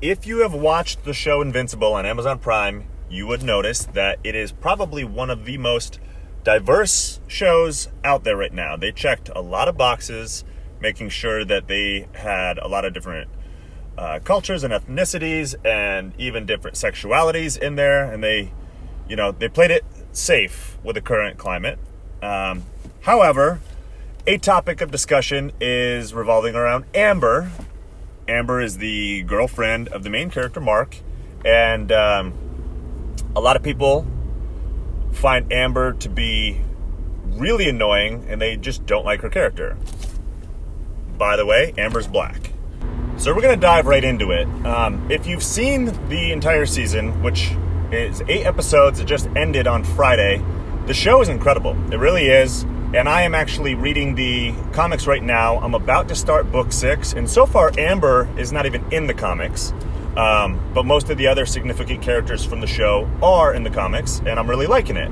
If you have watched the show Invincible on Amazon Prime, you would notice that it is probably one of the most diverse shows out there right now. They checked a lot of boxes, making sure that they had a lot of different cultures and ethnicities and even different sexualities in there. And they played it safe with the current climate. However, a topic of discussion is revolving around Amber. Amber is the girlfriend of the main character, Mark, and a lot of people find Amber to be really annoying, and they just don't like her character. By the way, Amber's black. So we're going to dive right into it. If you've seen the entire season, which is 8 episodes, it just ended on Friday, the show is incredible. It really is. And I am actually reading the comics right now. I'm about to start book 6. And so far, Amber is not even in the comics. But most of the other significant characters from the show are in the comics. And I'm really liking it.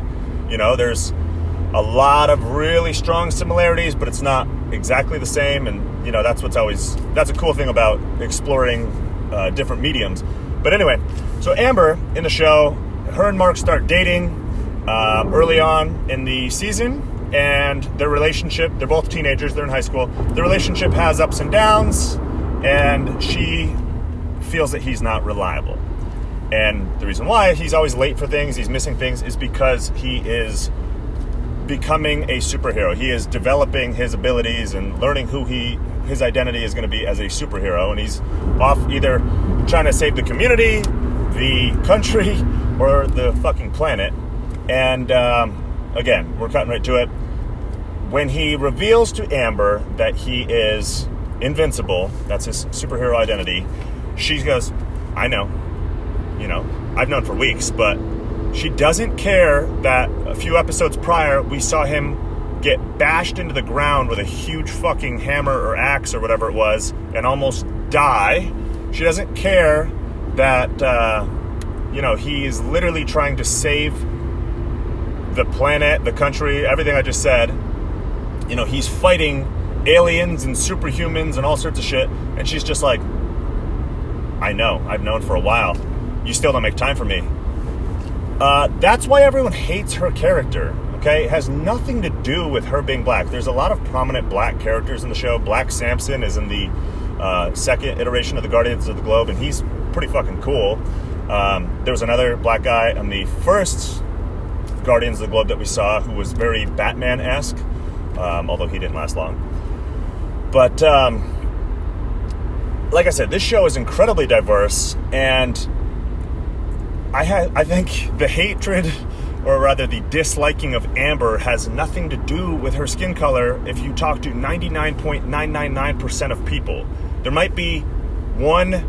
There's a lot of really strong similarities, but it's not exactly the same. And, that's a cool thing about exploring different mediums. But anyway, so Amber in the show, her and Mark start dating early on in the season. And their relationship, they're both teenagers, they're in high school. Their relationship has ups and downs, and she feels that he's not reliable. And the reason why he's always late for things, he's missing things, is because he is becoming a superhero. He is developing his abilities and learning who his identity is going to be as a superhero. And he's off either trying to save the community, the country, or the fucking planet. And again, we're cutting right to it. When he reveals to Amber that he is invincible, that's his superhero identity, she goes, I know. I've known for weeks, but she doesn't care that a few episodes prior, we saw him get bashed into the ground with a huge fucking hammer or axe or whatever it was and almost die. She doesn't care that, he is literally trying to save the planet, the country, everything I just said. He's fighting aliens and superhumans and all sorts of shit. And she's just like, I know, I've known for a while. You still don't make time for me. That's why everyone hates her character, okay? It has nothing to do with her being black. There's a lot of prominent black characters in the show. Black Samson is in the second iteration of the Guardians of the Globe, and he's pretty fucking cool. There was another black guy on the first Guardians of the Globe that we saw who was very Batman-esque, although he didn't last long. But like I said, this show is incredibly diverse, and I think the hatred, or rather the disliking of Amber, has nothing to do with her skin color. If you talk to 99.999% of people, there might be one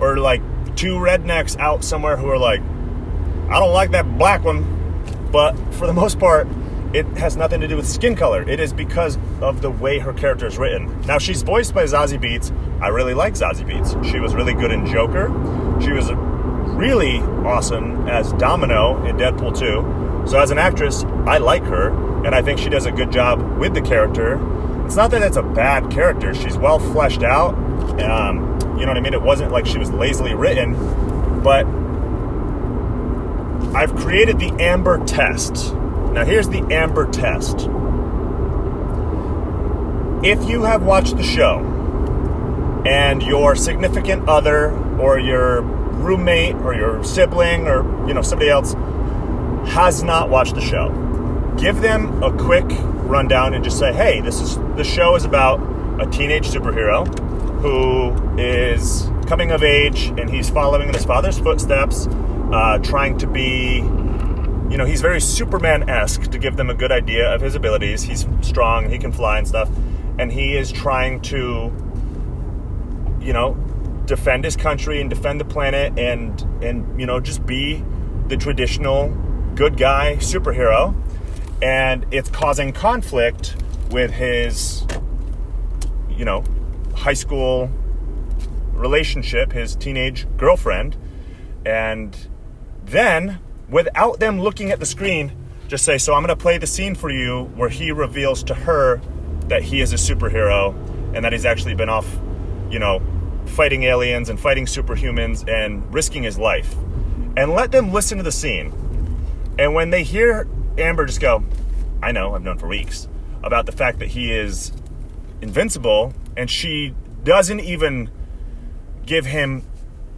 or like 2 rednecks out somewhere who are like, I don't like that black one. But for the most part, it has nothing to do with skin color. It is because of the way her character is written. Now, she's voiced by Zazie Beetz. I really like Zazie Beetz. She was really good in Joker. She was really awesome as Domino in Deadpool 2. So as an actress, I like her, and I think she does a good job with the character. It's not that it's a bad character. She's well fleshed out. You know what I mean? It wasn't like she was lazily written, but I've created the Amber test. Now, here's the Amber test. If you have watched the show and your significant other or your roommate or your sibling or, somebody else has not watched the show, give them a quick rundown and just say, hey, the show is about a teenage superhero who is coming of age and he's following in his father's footsteps, trying to be, he's very Superman-esque, to give them a good idea of his abilities. He's strong, he can fly and stuff, and he is trying to, defend his country and defend the planet and just be the traditional good guy superhero. And it's causing conflict with his, high school relationship, his teenage girlfriend. And then, without them looking at the screen, just say, so I'm going to play the scene for you where he reveals to her that he is a superhero and that he's actually been off, fighting aliens and fighting superhumans and risking his life. And let them listen to the scene. And when they hear Amber just go, I know, I've known for weeks, about the fact that he is invincible, and she doesn't even give him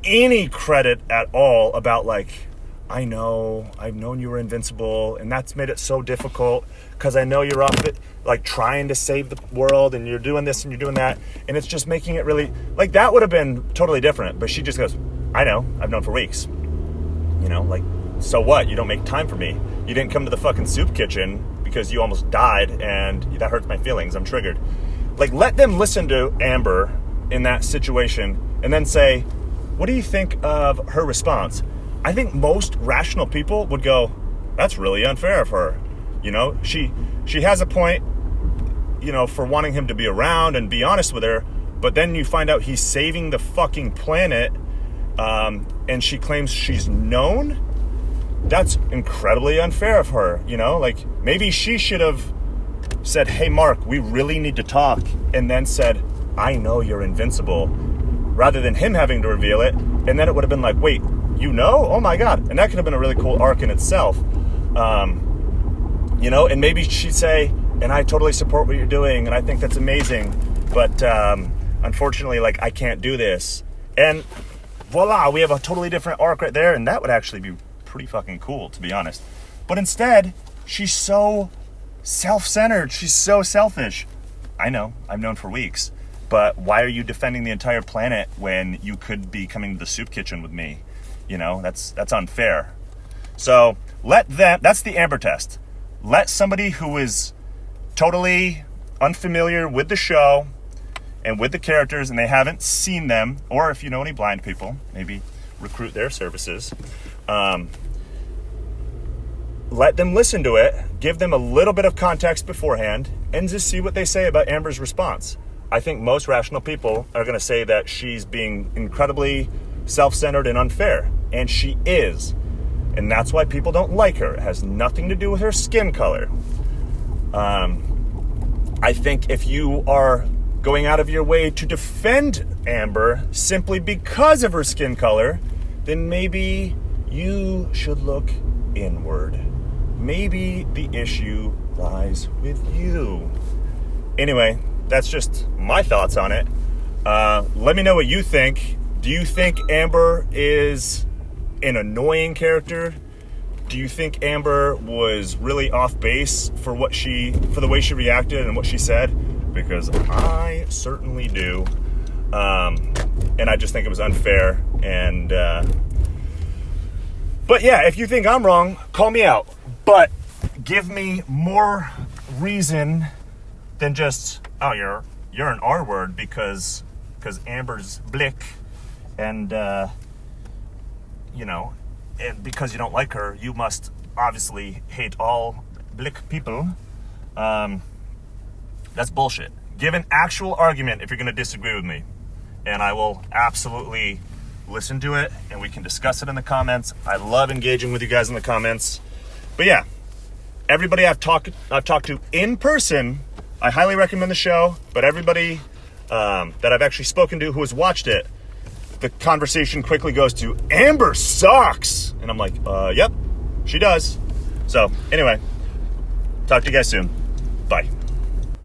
any credit at all about like, I know, I've known you were invincible, and that's made it so difficult because I know you're off it, like trying to save the world, and you're doing this and you're doing that, and it's just making it really, like that would have been totally different. But she just goes, I know, I've known for weeks. You know, like, so what? You don't make time for me. You didn't come to the fucking soup kitchen because you almost died, and that hurts my feelings. I'm triggered. Like, let them listen to Amber in that situation and then say, what do you think of her response? I think most rational people would go, that's really unfair of her. You know, she has a point, you know, for wanting him to be around and be honest with her, but then you find out he's saving the fucking planet, and she claims she's known. That's incredibly unfair of her, you know? Like, maybe she should have said, hey, Mark, we really need to talk, and then said, I know you're invincible, rather than him having to reveal it, and then it would have been like, wait, you know? Oh my God. And that could have been a really cool arc in itself. You know, and maybe she'd say, and I totally support what you're doing, and I think that's amazing, but unfortunately, like, I can't do this. And voila, we have a totally different arc right there, and that would actually be pretty fucking cool, to be honest. But instead, she's so self-centered. She's so selfish. I know, I've known for weeks, but why are you defending the entire planet when you could be coming to the soup kitchen with me? You know, that's unfair. So let them, that's the Amber test. Let somebody who is totally unfamiliar with the show and with the characters, and they haven't seen them, or if you know any blind people, maybe recruit their services. Let them listen to it, give them a little bit of context beforehand, and just see what they say about Amber's response. I think most rational people are going to say that she's being incredibly self-centered and unfair, and she is. And that's why people don't like her. It has nothing to do with her skin color. I think if you are going out of your way to defend Amber simply because of her skin color, then maybe you should look inward. Maybe the issue lies with you. Anyway, that's just my thoughts on it. Let me know what you think. Do you think Amber is an annoying character? Do you think Amber was really off base for the way she reacted and what she said? Because I certainly do. And I just think it was unfair. And but yeah, if you think I'm wrong, call me out. But give me more reason than just, oh, you're an R word because Amber's blick, and you know, and because you don't like her, you must obviously hate all blick people. That's bullshit. Give an actual argument if you're going to disagree with me, and I will absolutely listen to it, and we can discuss it in the comments. I love engaging with you guys in the comments. But yeah, everybody I've talked to in person, I highly recommend the show. But everybody that I've actually spoken to who has watched it, the conversation quickly goes to, Amber sucks. And I'm like, yep, she does. So anyway, talk to you guys soon. Bye.